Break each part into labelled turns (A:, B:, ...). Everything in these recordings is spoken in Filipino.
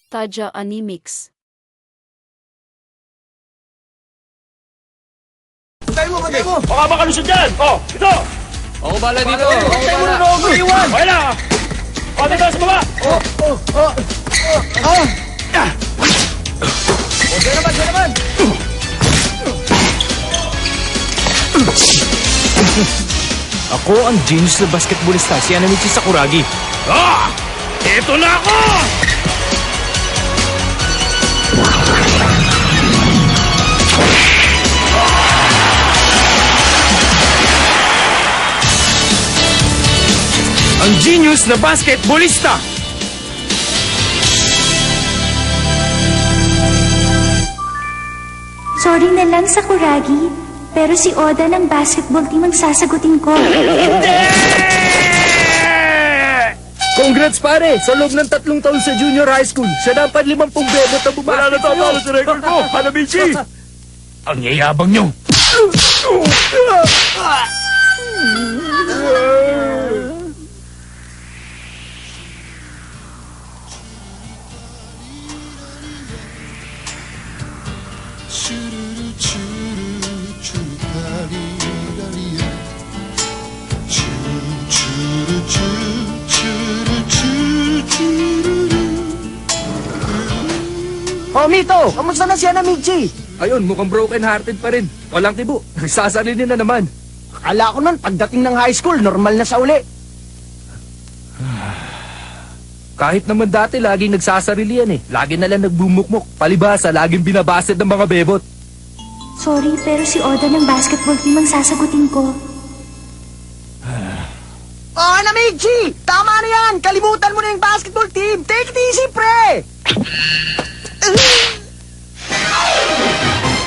A: Tadya Animix.
B: Patay mo! Baka makalusot dyan! Oh, ito!
C: Ako bala dito.
B: Patay mo na ako! Iwan! Okay na! O, dito sa baba!
C: Diyan naman.
D: Ako ang genius na basketballista, si Anamichi Sakuragi.
B: Ah! Ito na ako!
D: Ang genius na basketballista!
E: Sorry na lang, Sakuragi. Pero si Oda ng basketball team ang sasagutin ko.
D: Congrats pare! Sa loob ng 3 taon sa junior high school, siya dapat 50 bebot na
B: Wala
D: bumati
B: na tatalo sa record mo! Hanamichi!
D: Ang yayabang nyo!
C: Oh, Mito! Kamusta na si Anamichi?
D: Ayun, mukhang broken-hearted pa rin. Walang tibo. Sasalinin na naman.
C: Akala ko nun, pagdating ng high school, normal na sa uli.
D: Kahit naman dati, laging nagsasarili yan eh. Lagi na lang nagbumukmok. Palibasa, laging binabasted ng mga bebot.
E: Sorry, pero si Oda ng basketball team ang sasagutin ko.
C: Oh, Anamichi! Tama na yan! Kalimutan mo na yung basketball team! Take it easy, pre!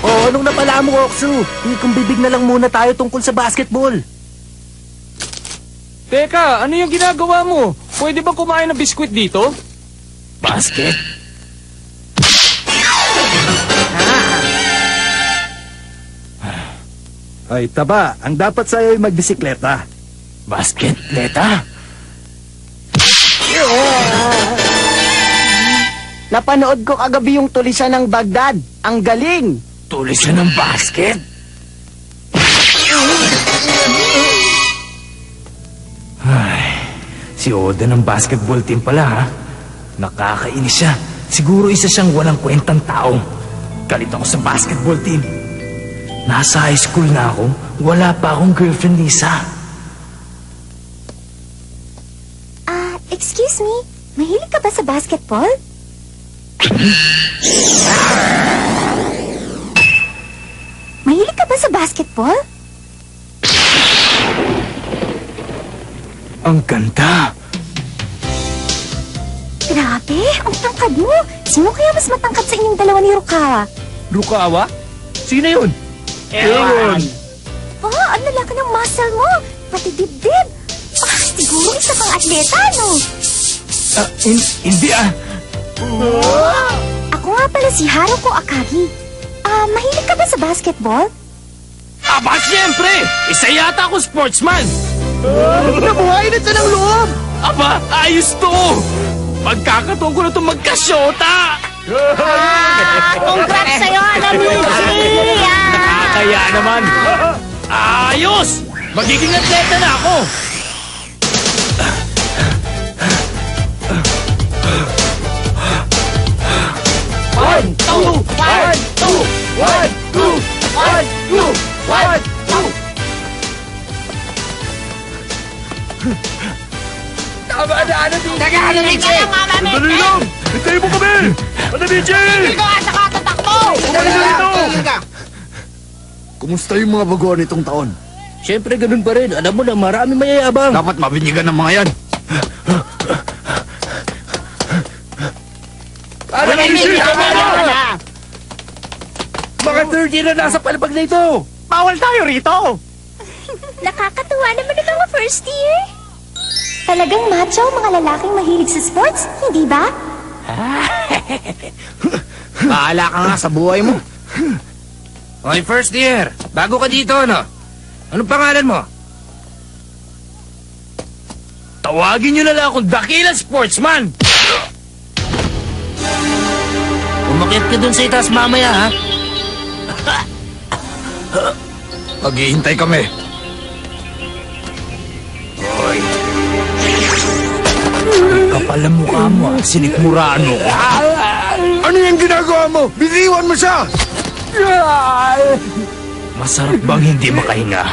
D: Oh, anong napala mo, Oksu? Kung bibig na lang muna tayo tungkol sa basketball.
F: Teka, ano yung ginagawa mo? Pwede ba kumain ng biskwit dito?
D: Basket? Ay, taba. Ang dapat sa'yo ay magbisikleta. Basketleta?
C: Napanood ko kagabi yung tulisan ng Baghdad. Ang galing!
D: Tulis siya ng basket? Ay, si Oda ng basketball team pala ha. Nakakainis siya. Siguro isa siyang walang kwentang tao. Galit ako sa basketball team. Nasa high school na ako, wala pa akong girlfriend, Lisa.
E: Excuse me, mahilig ka ba sa basketball? Mahilig ka ba sa basketball?
D: Ang ganda.
E: Grabe, ang tangkad mo. Sino kaya mas matangkad sa inyong dalawa ni Rukawa?
D: Rukawa? Sino yun?
B: Ewan!
E: Ang lalaki ng muscle mo. Pati dibdib. Siguro isa pang atleta, no?
D: Hindi ah.
E: Ako nga pala si Haruko Akagi. Mahilig ka ba sa basketball?
D: Aba, siyempre! Isa yata ako sportsman!
C: Nabuhay na siya ng loob!
D: Aba, ayos to! Pagkakataon ko na itong magkasyota!
E: Congrats sa'yo, Anamichi!
D: Kaya naman! Ayos! Magiging atleta na ako!
B: One, two! One, two! One, two! One, two! One, two!
D: Tama na, Anamichi!
B: Sandali lang! Hintayin mo kami! Hanamichi! Sandali dito!
G: Kumusta yung mga baguhan itong taon?
D: Siyempre, ganun pa rin. Alam mo na, marami mayayabang.
G: Dapat mabinyagan ng mga yan.
D: Anamichi! Tama na! Mga 30 na nasa palapag na ito!
C: Bawal tayo rito!
E: Nakakatuwa naman ang mga first year. Talagang macho ang mga lalaking mahilig sa sports, hindi ba?
C: Bahala ka nga sa buhay mo.
D: Okay, first year. Bago ka dito, ano? Anong pangalan mo? Tawagin nyo na lang akong dakilang sportsman!
B: Umakyat ka dun sa itaas mamaya, ha?
G: Maghihintay kami.
D: Hoy. Kapal ang mukha mo, sinikmuraan mo ko.
G: Ano yung ginagawa mo? Bitiwan mo siya!
D: Masarap bang hindi makahinga?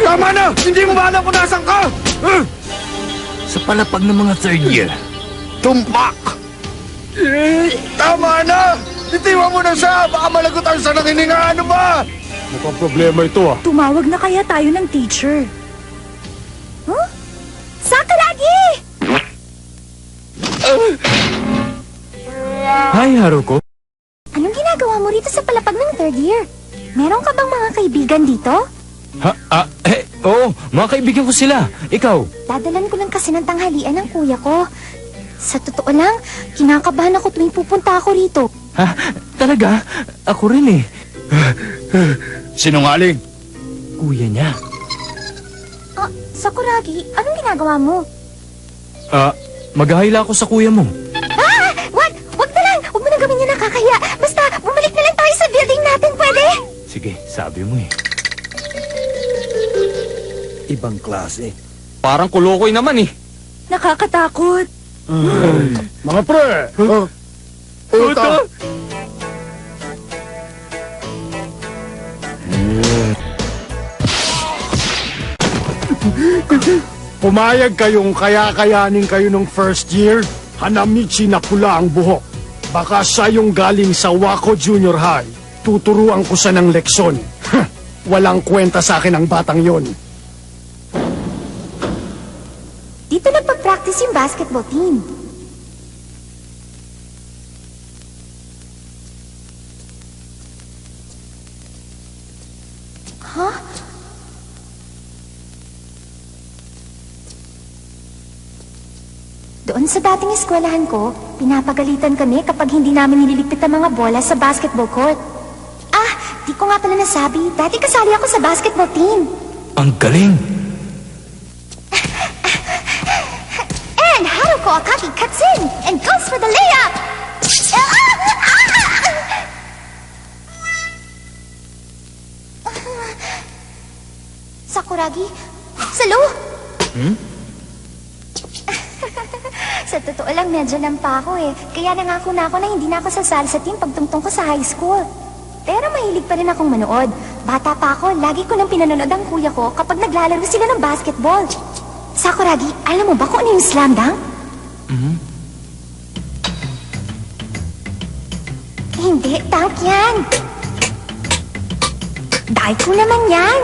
G: Tama na! Hindi mo ba alam kung nasan ka?
D: Sa palapag ng mga third year.
G: Tumpak! Tama na! Bitiwan mo na siya! Baka malagutan siya ng hininga! Ano ba?
F: Mukhang problema ito ah.
E: Tumawag na kaya tayo ng teacher. Huh? Saka lagi!
D: Hi, Haruko.
E: Anong ginagawa mo rito sa palapag ng third year? Meron ka bang mga kaibigan dito?
D: Oo, mga kaibigan ko sila. Ikaw?
E: Dadalan ko lang kasi ng tanghalian ng kuya ko. Sa totoo lang, kinakabahan ako tuwing pupunta ako rito.
D: Ha? Talaga? Ako rin eh.
G: Sinungaling!
D: Kuya niya.
E: Ah, Sakuragi, anong ginagawa mo?
D: Maghahila ako sa kuya mo.
E: Ah! Wag na lang! Wag mo na gawin yung nakakaya! Basta, bumalik na lang tayo sa building natin, pwede?
D: Sige, sabi mo eh.
G: Ibang klase.
F: Parang kulokoy naman eh.
E: Nakakatakot.
G: Mga pre! Uta!
A: Pumayag kayong kaya-kayanin kayo nung first year, Hanamichi na pula ang buhok. Baka siya yung galing sa Wako Junior High. Tuturuan ko siya ng leksyon. Walang kwenta sa akin ang batang yon.
E: Dito nagpa-practice yung basketball team. Huh? Doon sa dating eskwelahan ko, pinapagalitan kami kapag hindi namin nililigpit ang mga bola sa basketball court. Ah, di ko nga pala nasabi, dati kasali ako sa basketball team.
D: Ang galing!
E: And Haruko Akaki cuts in and goes for the layup! Sakuragi, Salu! Sa totoo lang, medyo lang pa ako eh. Kaya nangako na ako na hindi na ako sasali sa team pagtungtong ko sa high school. Pero mahilig pa rin akong manood. Bata pa ako, lagi ko nang pinanonood ang kuya ko kapag naglalaro sila ng basketball. Sakuragi, alam mo ba kung ano yung slam dunk? Hindi, dunk yan. Dahil ko naman yan.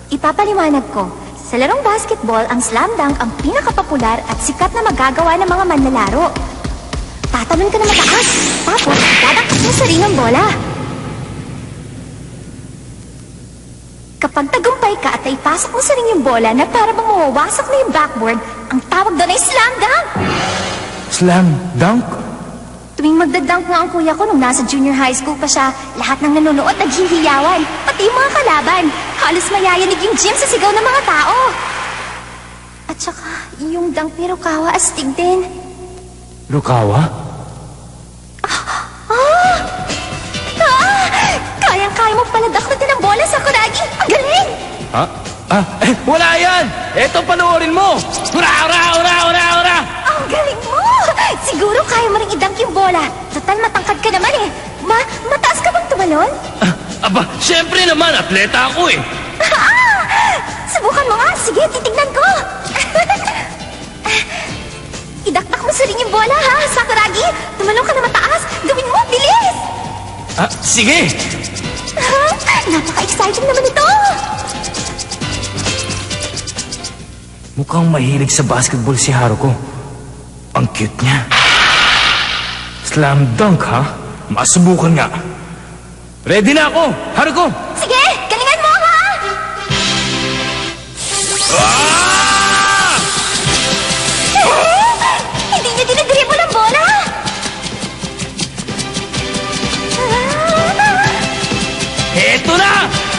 E: Ipapaliwanag ko. Sa larong basketball, ang slam dunk ang pinakapopular at sikat na magagawa ng mga manlalaro. Tatalon ka na mataas, tapos dadakot mo sa ring ang bola. Kapag tagumpay ka at naipasok mo sa ring yung bola na para bang mawawasak na yung backboard, ang tawag doon ay slam dunk!
D: Slam dunk?
E: Tuwing magdadunk nga ang kuya ko nung nasa junior high school pa siya, lahat ng nanonood naghihiyawan, pati yung mga kalaban. Halos mayayanig yung gym sa sigaw ng mga tao. At saka, yung dunk ni Rukawa astig din.
D: Rukawa?
E: Kayang-kaya mo pala dakutin ang bola, Sakuragi. Ang galing!
D: Wala yan! Eto, panoorin mo! Hurra, hurra, hurra, hurra, hurra!
E: Ang galing mo! Siguro kaya mo rin i-dunk yung bola. Total, matangkad ka naman eh. Mataas ka bang tumalon?
D: Aba, syempre naman, atleta ako eh!
E: Subukan mo nga. Sige, titignan ko. Idakdak mo sa ring yung bola, ha, Sakuragi? Tumalong ka na mataas. Gawin mo, bilis!
D: Sige!
E: Napaka-exciting naman ito!
D: Mukhang mahilig sa basketball si Haruko. Ang cute niya. Slam dunk, ha? Masubukan nga. Ready na ako! Haruko!
E: Sige, galingan mo, ha? Hindi niya dinadribble ang bola!
D: Eto na!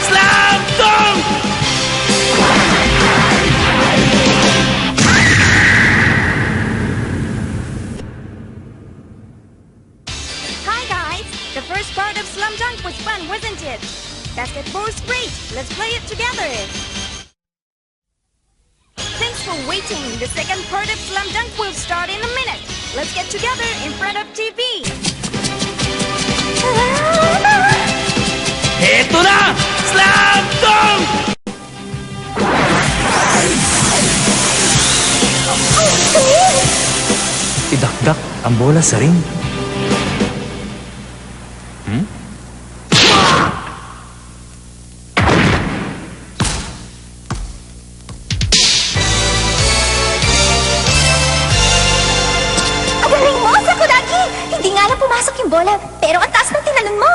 D: Slam dunk!
H: Let's play it together. Thanks for waiting. The second part of Slam Dunk will start in a minute. Let's get together in front of TV.
D: Eto na! Slam Dunk! Idakdak ang bola sa ring.
E: Ang galing mo, Sakuragi! Hindi nga lang pumasok yung bola, pero ang taas ng tinalon mo.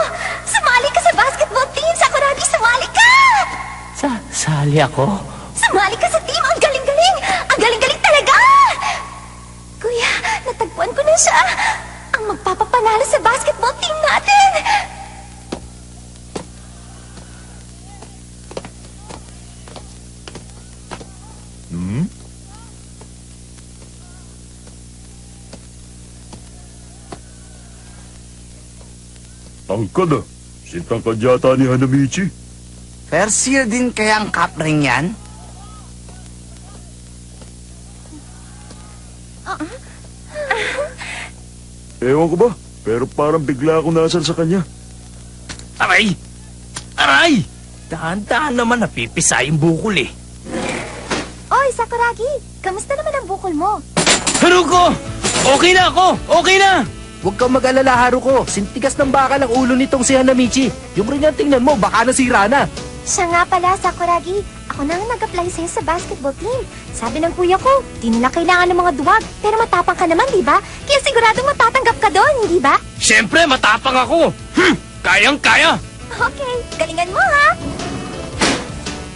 E: Sumali ka sa basketball team, Sakuragi! Sumali ka!
D: Sali ako?
E: Sumali ka sa team! Ang galing-galing! Ang galing-galing talaga! Kuya, natagpuan ko na siya. Ang magpapapanalo sa basketball team natin.
A: Tangkad ah. Sintangkad yata ni Hanamichi.
C: First year din kaya ang cup ring yan?
A: Ewan ko ba, pero parang bigla akong nasal sa kanya.
D: Aray! Aray! Dahan-dahan naman napipisa yung bukol eh.
E: Oy, Sakuragi! Kamusta naman ang bukol mo?
D: Haruko! Okay na ako! Okay na!
B: Huwag kang mag-alala, Haruko. Sintigas ng bakal ang ulo nitong si Hanamichi. Yung ring yan, tingnan mo, baka nasira na.
E: Siya nga pala, Sakuragi. Ako na ang nag-apply sa'yo sa basketball team. Sabi ng kuya ko, di nila kailangan ng mga duwag. Pero matapang ka naman, di ba? Kaya siguradong matatanggap ka doon, hindi ba?
D: Siyempre, matapang ako! Kayang-kaya!
E: Okay, galingan mo ha!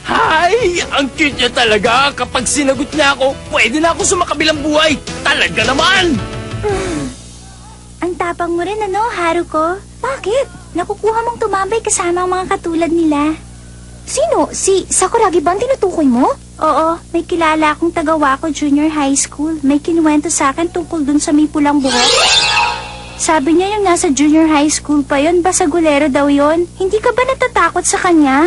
D: Hay! Ang cute niya talaga! Kapag sinagot niya ako, pwede na ako sumakabilang buhay! Talaga naman!
E: Ang tapang mo rin ano, Haruko? Bakit? Nakukuha mong tumambay kasama ang mga katulad nila. Sino? Si Sakuragi ba ang tinutukoy mo? Oo, may kilala akong taga Wako Junior High School. May kinuwento sa akin tungkol dun sa may pulang buhok. Sabi niya yung nasa junior high school pa yon, basagulero daw yon. Hindi ka ba natatakot sa kanya?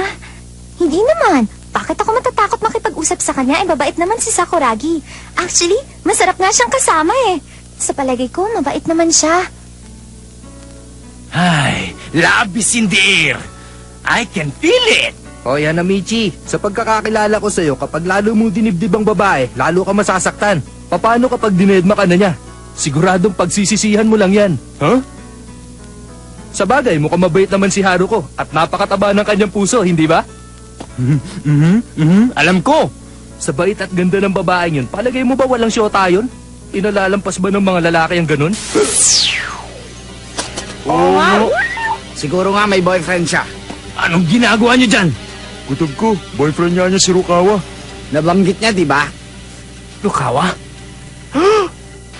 E: Hindi naman. Bakit ako matatakot makipag-usap sa kanya? Babait naman si Sakuragi. Actually, masarap nga siyang kasama eh. Sa palagay ko, mabait naman siya.
D: Ay, labis in the air! I can feel it!
B: Hoy, Hanamichi, sa pagkakakilala ko sa'yo, kapag lalo mo dinibdib ang babae, lalo ka masasaktan. Paano kapag dinedma ka na niya? Siguradong pagsisisihan mo lang yan.
A: Ha?
B: Sa bagay, mukhang mabait naman si Haruko at napakataba ng kanyang puso, hindi ba?
D: Alam ko!
B: Sa bait at ganda ng babaeng yun, palagay mo ba walang syota yun? Inalalampas ba ng mga lalaki ang ganun?
C: Oo nga. Siguro nga may boyfriend siya.
D: Anong ginagawa niyo dyan?
A: Kutob ko, boyfriend niya si Rukawa.
C: Nabanggit niya, di ba?
D: Rukawa?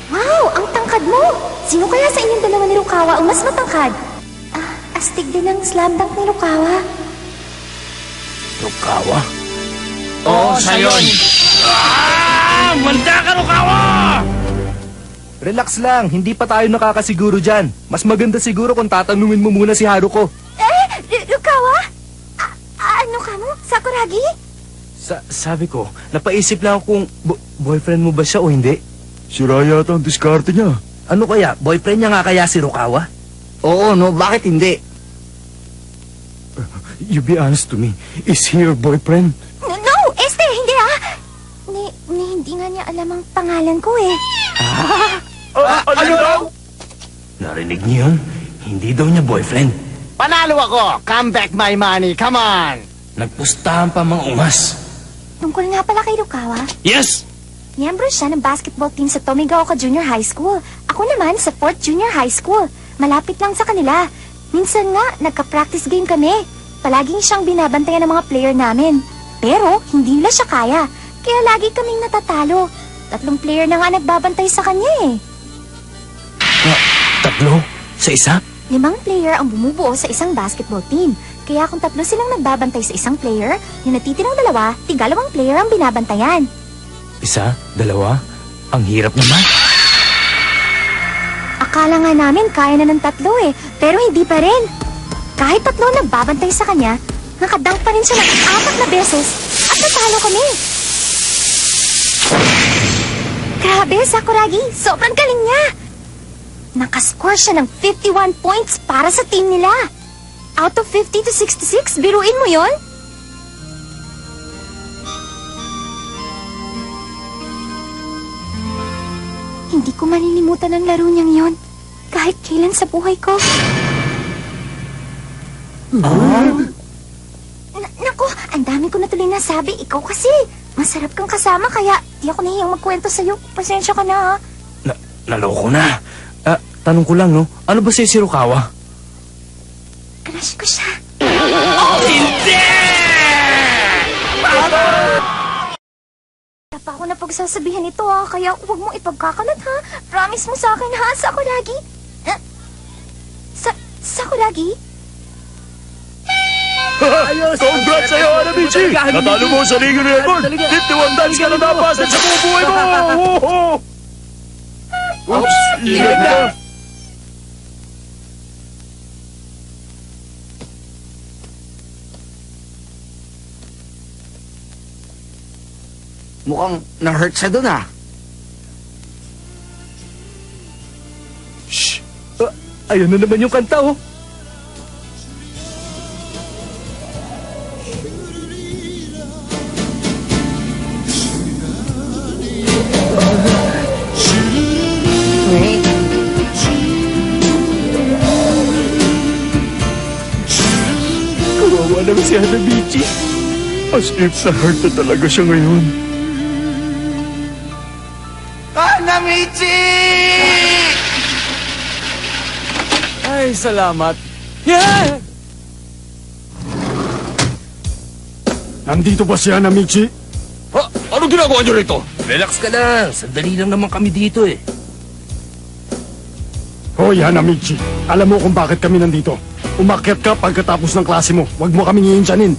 E: Wow, ang tangkad mo! Sino kaya sa inyong dalawa ni Rukawa ang mas matangkad? Astig din ang slam dunk ni Rukawa.
D: Rukawa?
B: Oo, siya yun.
D: Manda ka, Rukawa!
B: Relax lang, hindi pa tayo nakakasiguro dyan. Mas maganda siguro kung tatanungin mo muna si Haruko.
E: Rukawa? Ano ka mo? Sakuragi?
B: Sabi ko, napaisip lang ako kung boyfriend mo ba siya o hindi.
A: Sira yata ang diskarte niya.
B: Ano kaya, boyfriend niya nga kaya si Rukawa?
C: Oo, no? Bakit hindi?
A: You be honest to me. Is he your boyfriend?
E: No, Este, hindi hindi nga niya alam ang pangalan ko eh.
A: Ano daw?
D: Narinig niyo yun? Hindi daw niya boyfriend.
C: Panalo ako! Come back my money, come on!
D: Nagpustahan pa mga ungas.
E: Tungkol nga pala kay Rukawa.
D: Yes!
E: Miyembro siya ng basketball team sa Tomigaoka Junior High School. Ako naman sa 4th Junior High School. Malapit lang sa kanila. Minsan nga, nagka-practice game kami. Palaging siyang binabantayan ng mga player namin. Pero, hindi nila siya kaya. Kaya lagi kaming natatalo. 3 player na nga nagbabantay sa kanya eh.
D: 3? Sa isa?
E: 5 player ang bumubuo sa isang basketball team. Kaya kung 3 silang nagbabantay sa isang player, yung natitirang 2, tig-2 player ang binabantayan.
D: 1, 2? Ang hirap naman.
E: Akala nga namin kaya na ng 3 eh, pero hindi pa rin. Kahit 3 nagbabantay sa kanya, Nakadunk pa rin siya ng 4 na beses at natalo kami. Grabe, Sakuragi. Sobrang galing niya. Nakascore siya ng 51 points para sa team nila. Out of 50 to 66, biruin mo yon? Hindi ko malilimutan ang laro niyang yon. Kahit kailan sa buhay ko. Naku, ang dami ko na tuloy nasabi. Ikaw kasi. Masarap kang kasama kaya di ako nahiyang magkwento sa'yo. Pasensya ka na ha.
D: Naloko na. Tanong ko lang, no? Ano ba si Shirokawa?
E: Crush ko siya.
D: Hindi!
E: Wala pa ako na pagsasabihan ito ha. Kaya huwag mo ipagkakalat ha. Promise mo sa akin ha, Sakuragi. Sakuragi?
A: Congrats sa'yo, Hanamichi! Natalo mo sa League Record! 51 times ka na napasok sa buong buhay mo! Oops! Ingat na!
C: Mukhang na-hurt siya dun ah.
B: Shh! Ayun na naman yung kanta, oh.
A: Kawawa naman si Hanamichi. As if na-hurt na talaga siya ngayon.
C: Hanamichi!
F: Ay, salamat. Yeah!
A: Nandito ba si Hanamichi?
F: Ha? Anong ginagawa niyo rito?
B: Relax ka lang. Sandali lang naman kami dito, eh.
A: Hoy, Hanamichi. Alam mo kung bakit kami nandito. Umakyat ka pagkatapos ng klase mo. Huwag mo kaming iinsanin.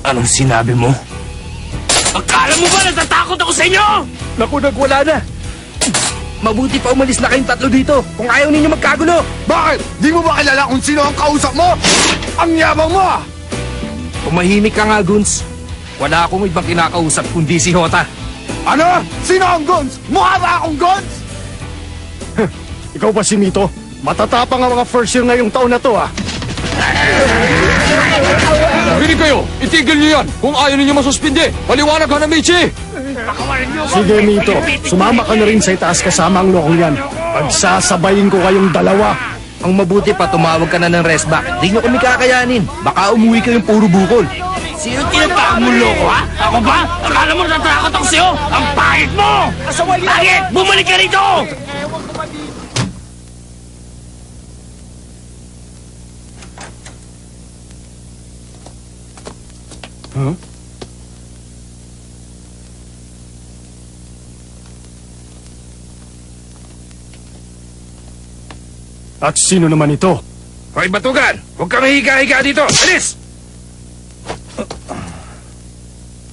D: Anong sinabi mo? Akala mo ba natatakot ako sa inyo?
B: Naku, nagwala na. Mabuti pa umalis na kayong tatlo dito kung ayaw ninyo magkagulo.
G: Bakit? Di mo ba kilala kung sino ang kausap mo? Ang yabang mo ah!
B: Tumahimik ka nga, Guns. Wala akong ibang kinakausap kundi si Hota.
G: Ano? Sino ang Gons? Mukha ba akong Gons?
A: Ikaw ba si Mito? Matatapang ang mga first year ngayong taon na to, ah.
F: Makinig kayo! Itigil niyo yan! Kung ayaw ninyo masuspindi! Paliwanag, Hanamichi!
A: Sige, Mito. Sumama ka na rin sa itaas kasama ang lokong yan. Pagsasabayin ko kayong dalawa.
B: Ang mabuti pa, tumawag ka na ng rest back. Di nyo kami kakayanin. Baka umuwi kayong puro bukol.
D: Sino tinatawag mo loko, ha? Ako ba? Akala mo natatakot ako sa'yo? Ang pangit mo! Pangit! Bumalik ka rito!
A: Huh? At sino naman ito?
B: Hoy, Batugan! Huwag kang higa-higa dito! Alis!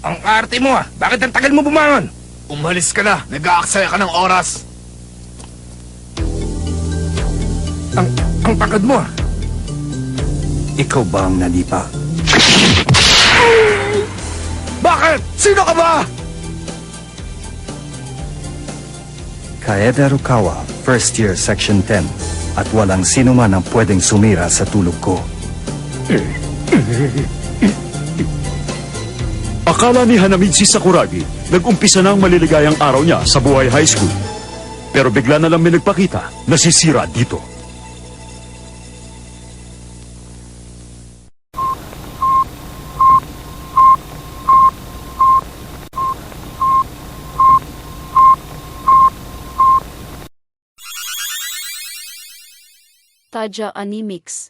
B: Ang arte mo, ah. Bakit ang tagal mo bumangon?
G: Umalis ka na. Nag-aaksaya ka ng oras.
B: Ang pagod mo, ah.
I: Ikaw ba ang nanipa?
G: Bakit? Sino ka ba?
I: Kaede Rukawa, first year, section 10. At walang sino man ang pwedeng sumira sa tulog ko.
J: Akala ni Hanamichi Sakuragi, nag-umpisa na ang maliligayang araw niya sa Buhay High School. Pero bigla na lang may nagpakita, nasisira dito.
K: Taja Animix.